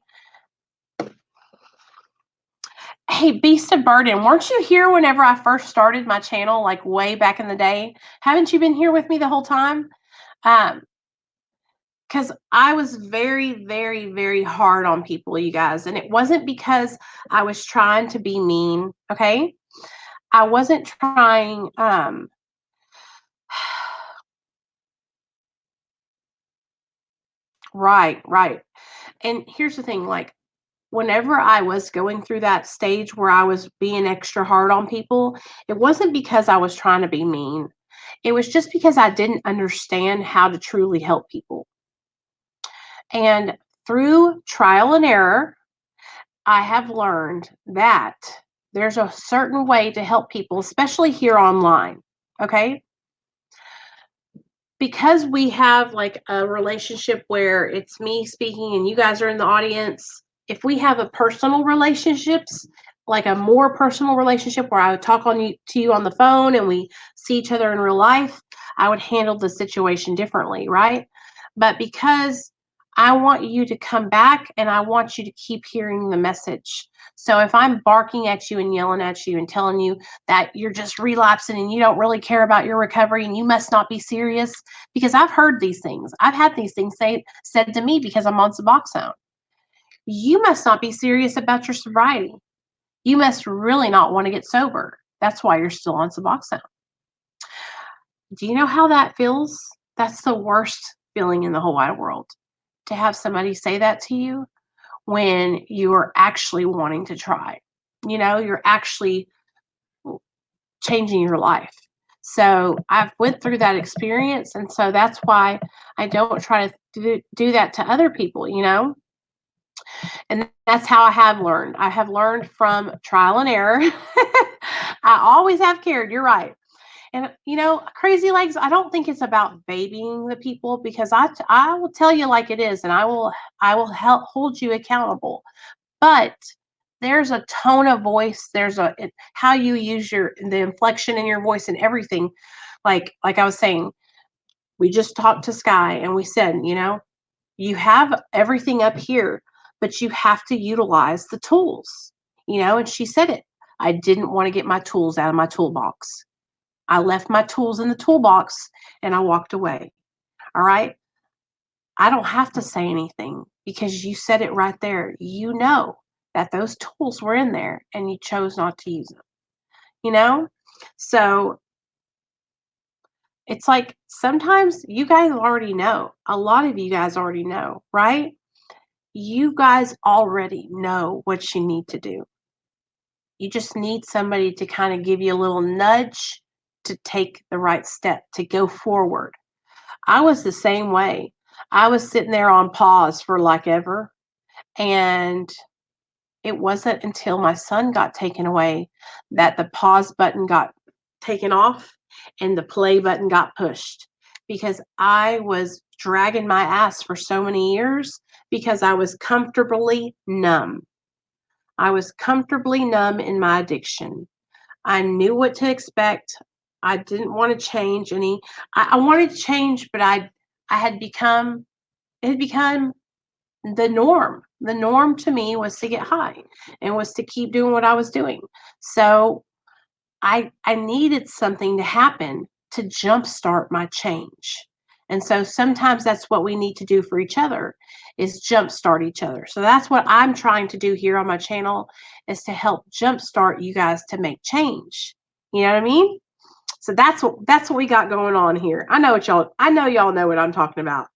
A: Hey, Beast of Burden, weren't you here whenever I first started my channel, like way back in the day? Haven't you been here with me the whole time? Because I was very, very, very hard on people, you guys. And it wasn't because I was trying to be mean, okay? I wasn't trying, right. And here's the thing, like, whenever I was going through that stage where I was being extra hard on people, it wasn't because I was trying to be mean. It was just because I didn't understand how to truly help people. And through trial and error, I have learned that there's a certain way to help people, especially here online. Okay. Because we have like a relationship where it's me speaking and you guys are in the audience, if we have a personal relationships, like a more personal relationship where I would talk to you on the phone and we see each other in real life, I would handle the situation differently, right? But because I want you to come back and I want you to keep hearing the message. So if I'm barking at you and yelling at you and telling you that you're just relapsing and you don't really care about your recovery and you must not be serious, because I've heard these things. I've had these things said to me because I'm on Suboxone. You must not be serious about your sobriety. You must really not want to get sober. That's why you're still on Suboxone. Do you know how that feels? That's the worst feeling in the whole wide world, to have somebody say that to you when you are actually wanting to try. You're actually changing your life. So I've went through that experience, and so that's why I don't try to do that to other people. And that's how I have learned. I have learned from trial and error. I always have cared. You're right. And Crazy Legs, I don't think it's about babying the people, because I will tell you like it is, and I will help hold you accountable. But there's a tone of voice, how you use the inflection in your voice and everything. Like I was saying, we just talked to Sky and we said, You have everything up here, but you have to utilize the tools, and she said it. I didn't want to get my tools out of my toolbox. I left my tools in the toolbox and I walked away. All right. I don't have to say anything because you said it right there. You know that those tools were in there and you chose not to use them, you know? So it's like sometimes you guys already know. A lot of you guys already know, right? You guys already know what you need to do. You just need somebody to kind of give you a little nudge to take the right step, to go forward. I was the same way. I was sitting there on pause for like ever. And it wasn't until my son got taken away that the pause button got taken off and the play button got pushed because I was dragging my ass for so many years because I was comfortably numb. I was comfortably numb in my addiction. I knew what to expect. I didn't want to change any. I wanted to change, but I had become it had become the norm. The norm to me was to get high and was to keep doing what I was doing. So I needed something to happen to jumpstart my change. And so sometimes that's what we need to do for each other is jumpstart each other. So that's what I'm trying to do here on my channel is to help jumpstart you guys to make change. You know what I mean? So that's what we got going on here. I know y'all know what I'm talking about.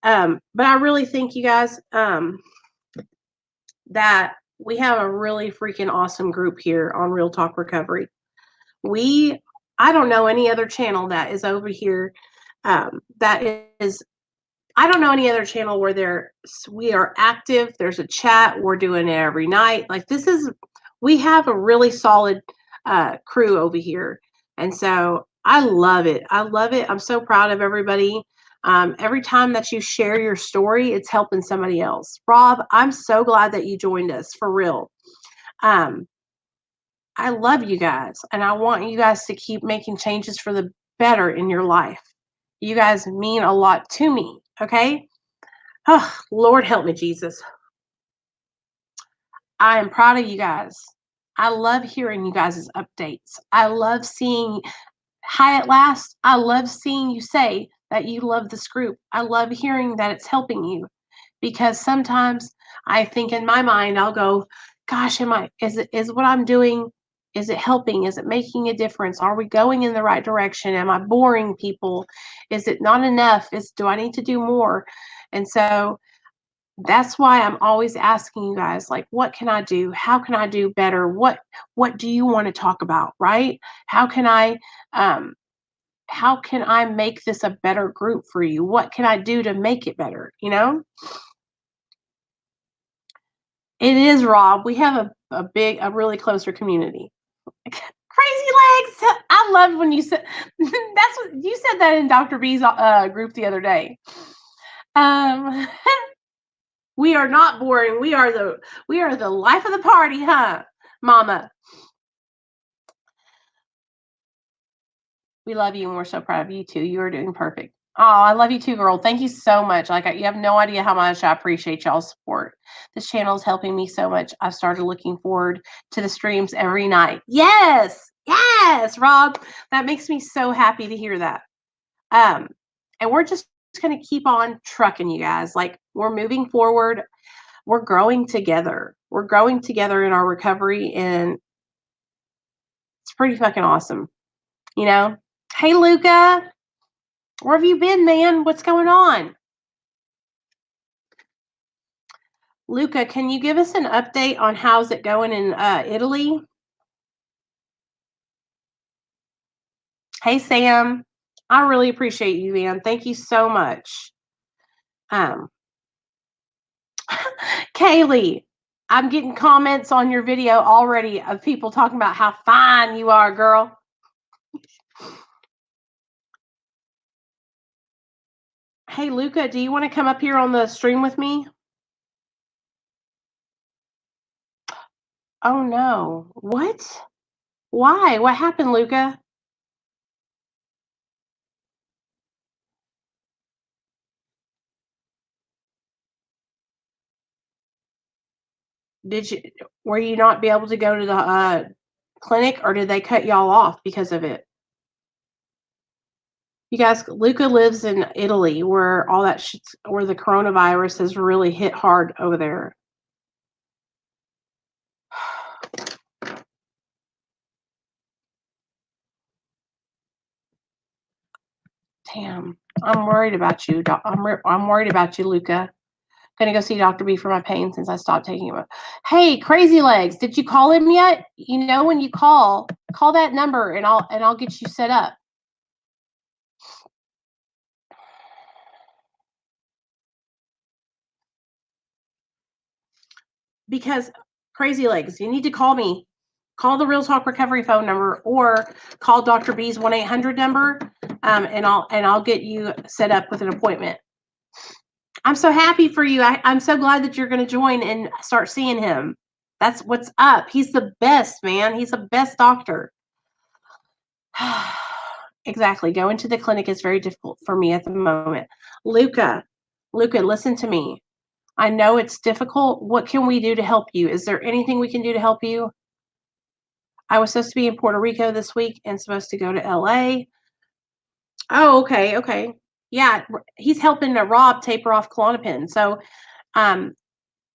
A: But I really think you guys that we have a really freaking awesome group here on Real Talk Recovery. We I don't know any other channel that is over here that is I don't know any other channel where we are active. There's a chat. We're doing it every night. Like we have a really solid crew over here, and so I love it. I love it. I'm so proud of everybody. Every time that you share your story, it's helping somebody else. Rob, I'm so glad that you joined us for real. Um, I love you guys, and I want you guys to keep making changes for the better in your life. You guys mean a lot to me. Okay. Oh, Lord help me, Jesus. I am proud of you guys. I love hearing you guys' updates. I love seeing Hi at last. I love seeing you say that you love this group. I love hearing that it's helping you because sometimes I think in my mind, I'll go, gosh, is what I'm doing, is it helping? Is it making a difference? Are we going in the right direction? Am I boring people? Is it not enough? Do I need to do more? And so that's why I'm always asking you guys, like, what can I do? How can I do better? What do you want to talk about? Right? How can I um how can I make this a better group for you? What can I do to make it better? It is, Rob. We have a really closer community. Crazy legs. I loved when you said that's what you said that in Dr. B's group the other day. Um, we are not boring. We are the life of the party, huh, Mama? We love you and we're so proud of you too. You are doing perfect. Oh, I love you too, girl. Thank you so much. Like you have no idea how much I appreciate y'all's support. This channel is helping me so much. I've started looking forward to the streams every night. Yes, yes, Rob. That makes me so happy to hear that. Um, and we're just gonna keep on trucking, you guys. Like we're moving forward. We're growing together. We're growing together in our recovery, and it's pretty fucking awesome. You know. Hey, Luca. Where have you been, man? What's going on? Luca, can you give us an update on how's it going in Italy? Hey, Sam. I really appreciate you, man. Thank you so much. Um, Kaylee, I'm getting comments on your video already of people talking about how fine you are, girl. Hey, Luca, do you want to come up here on the stream with me? Oh, no. What? Why? What happened, Luca? Did you were you not be able to go to the clinic, or did they cut y'all off because of it? You guys, Luca lives in Italy, where all that where the coronavirus has really hit hard over there. Damn, I'm worried about you. I'm worried about you, Luca. Gonna go see Dr. B for my pain since I stopped taking it. Hey, Crazy Legs, did you call him yet? You know, when you call that number and I'll get you set up. Because Crazy Legs, you need to call me. Call the Real Talk Recovery phone number, or call Dr. B's 1-800 number, and I'll get you set up with an appointment. I'm so happy for you. I'm so glad that you're going to join and start seeing him. That's what's up. He's the best, man. He's the best doctor. Exactly. Going to the clinic is very difficult for me at the moment. Luca, listen to me. I know it's difficult. What can we do to help you? Is there anything we can do to help you? I was supposed to be in Puerto Rico this week and supposed to go to LA. Oh, okay, okay. Yeah, he's helping Rob taper off Klonopin. So, um,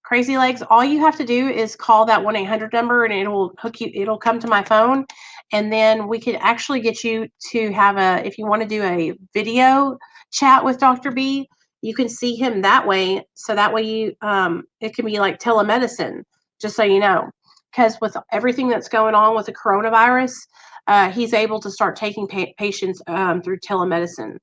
A: Crazy Legs, all you have to do is call that 1-800 number and it'll hook you, it'll come to my phone. And then we could actually get you to have if you want to do a video chat with Dr. B, you can see him that way. So that way it can be like telemedicine, just so you know. Because with everything that's going on with the coronavirus, he's able to start taking patients through telemedicine.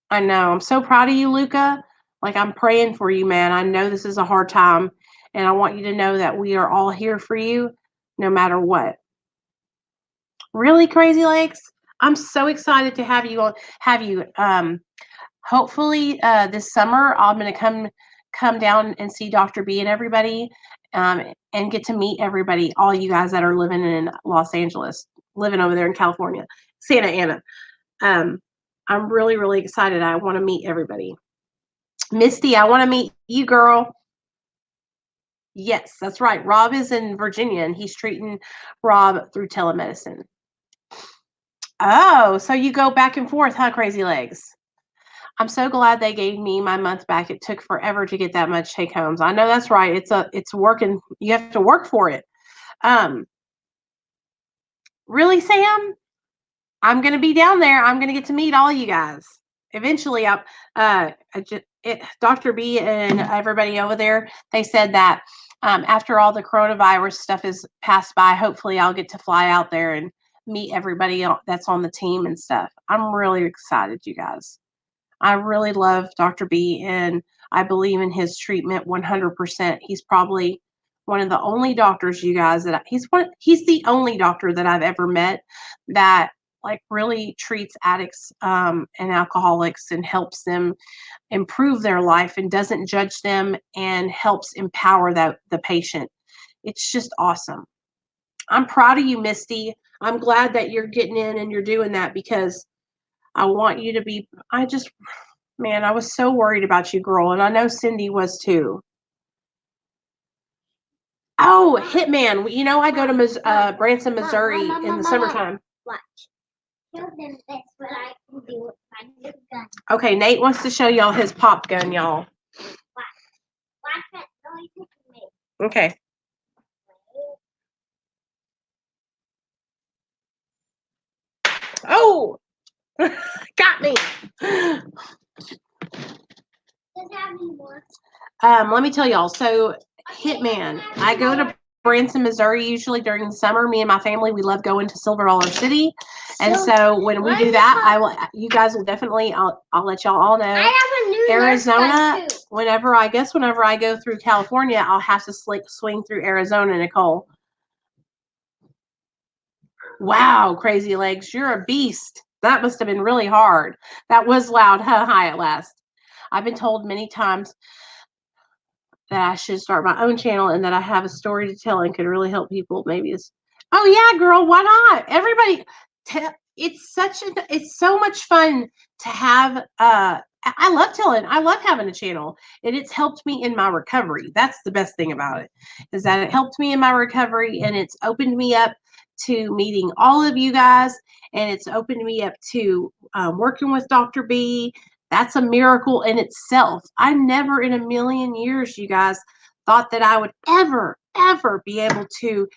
A: I know. I'm so proud of you, Luca. Like, I'm praying for you, man. I know this is a hard time, and I want you to know that we are all here for you no matter what. Really, Crazy Legs? I'm so excited to have you. Hopefully this summer I'm going to come down and see Dr. B and everybody, and get to meet everybody, all you guys that are living in Los Angeles, living over there in California, Santa Ana. Um, I'm really, really excited. I want to meet everybody. Misty, I want to meet you, girl. Yes, that's right. Rob is in Virginia and he's treating Rob through telemedicine. Oh, so you go back and forth, huh, Crazy Legs? I'm so glad they gave me my month back. It took forever to get that much take homes. I know that's right. It's working. You have to work for it. Um, really, Sam? I'm gonna be down there. I'm gonna get to meet all you guys. Eventually, Dr. B and everybody over there, they said that after all the coronavirus stuff is passed by, hopefully I'll get to fly out there and meet everybody that's on the team and stuff. I'm really excited, you guys. I really love Dr. B and I believe in his treatment 100%. He's probably one of the only doctors, you guys, he's the only doctor that I've ever met that like really treats addicts and alcoholics and helps them improve their life and doesn't judge them and helps empower the patient. It's just awesome. I'm proud of you, Misty. I'm glad that you're getting in and you're doing that because I want you to be. Man, I was so worried about you, girl, and I know Cindy was too. Oh, Hitman. You know, I go to Branson, Missouri in the summertime.
C: Watch. Show them this what I can do with my new gun.
A: Okay, Nate wants to show y'all his pop gun, y'all.
C: Watch that noise you make.
A: Okay. Oh, got me.
C: Does that have any more?
A: Let me tell y'all. So, Hitman, I go to Branson, Missouri usually during the summer. Me and my family, we love going to Silver Dollar City. And so when we do that, you guys will definitely, I'll let y'all all know.
C: I have a new
A: Arizona, whenever I go through California, I'll have to swing through Arizona, Nicole. Wow, Crazy Legs, you're a beast. That must have been really hard. That was loud, hi at last. I've been told many times that I should start my own channel and that I have a story to tell and could really help people. Maybe oh yeah, girl, why not? Everybody, it's so much fun to have I love telling. I love having a channel, and it's helped me in my recovery. That's the best thing about it, is that it helped me in my recovery, and it's opened me up to meeting all of you guys, and it's opened me up to working with Dr. B. That's a miracle in itself. I never in a million years, you guys, thought that I would ever be able to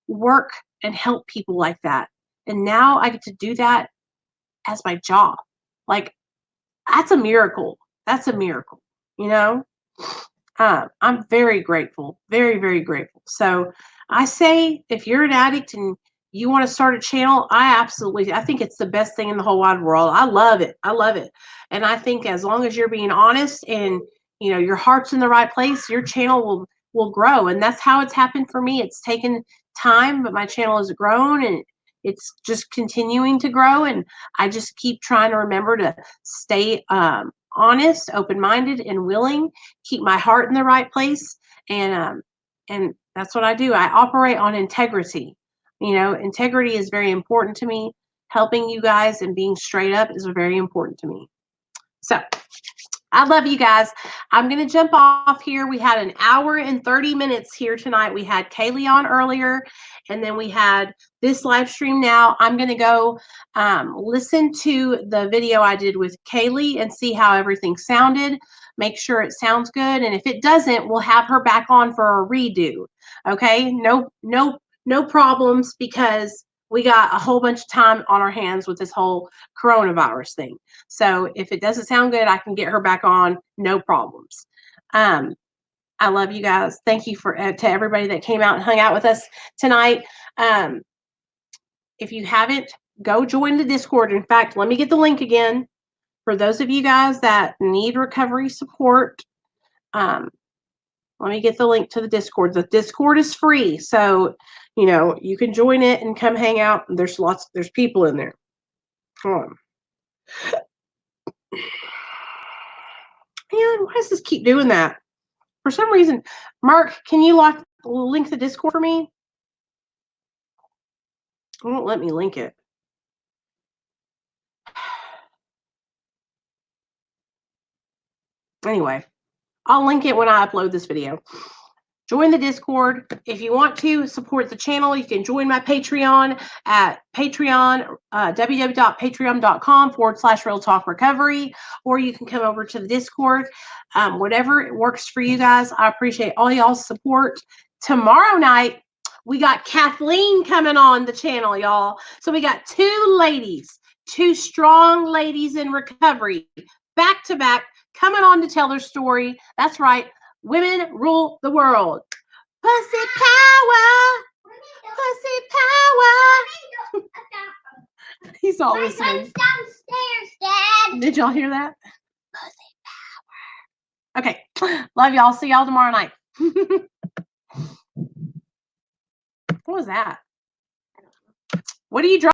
A: work and help people like that. And now I get to do that as my job. Like, that's a miracle. That's a miracle, you know? I'm very grateful, very grateful. So I say, if you're an addict and you want to start a channel, I think it's the best thing in the whole wide world. I love it. I love it. And I think as long as you're being honest and, you know, your heart's in the right place, your channel will grow. And that's how it's happened for me. It's taken time, but my channel has grown and it's just continuing to grow. And I just keep trying to remember to stay honest, open-minded, and willing, keep my heart in the right place, and that's what I do. I operate on integrity. You know, integrity is very important to me. Helping you guys and being straight up is very important to me. So I love you guys. I'm going to jump off here. We had an hour and 30 minutes here tonight. We had Kaylee on earlier, and then we had this live stream now. I'm going to go listen to the video I did with Kaylee and see how everything sounded. Make sure it sounds good. And if it doesn't, we'll have her back on for a redo. Okay? No problems, because we got a whole bunch of time on our hands with this whole coronavirus thing. So if it doesn't sound good, I can get her back on, no problems. I love you guys. Thank you to everybody that came out and hung out with us tonight. If you haven't, go join the Discord. In fact, let me get the link again for those of you guys that need recovery support. Let me get the link to the Discord. The Discord is free, so you know you can join it and come hang out. There's people in there. Come on. Man, why does this keep doing that? For some reason, Mark, can you link the Discord for me? It won't let me link it. Anyway, I'll link it when I upload this video. Join the Discord. If you want to support the channel, you can join my Patreon at Patreon, www.patreon.com/Real Talk Recovery, or you can come over to the Discord. Whatever works for you guys. I appreciate all y'all's support. Tomorrow night, we got Kathleen coming on the channel, y'all. So we got two strong ladies in recovery, back to back, coming on to tell their story. That's right. Women rule the world. Pussy power. Pussy power. He's all listening.
C: Downstairs, Dad.
A: Did y'all hear that? Pussy power. Okay. Love y'all. See y'all tomorrow night. What was that? What are you drawing?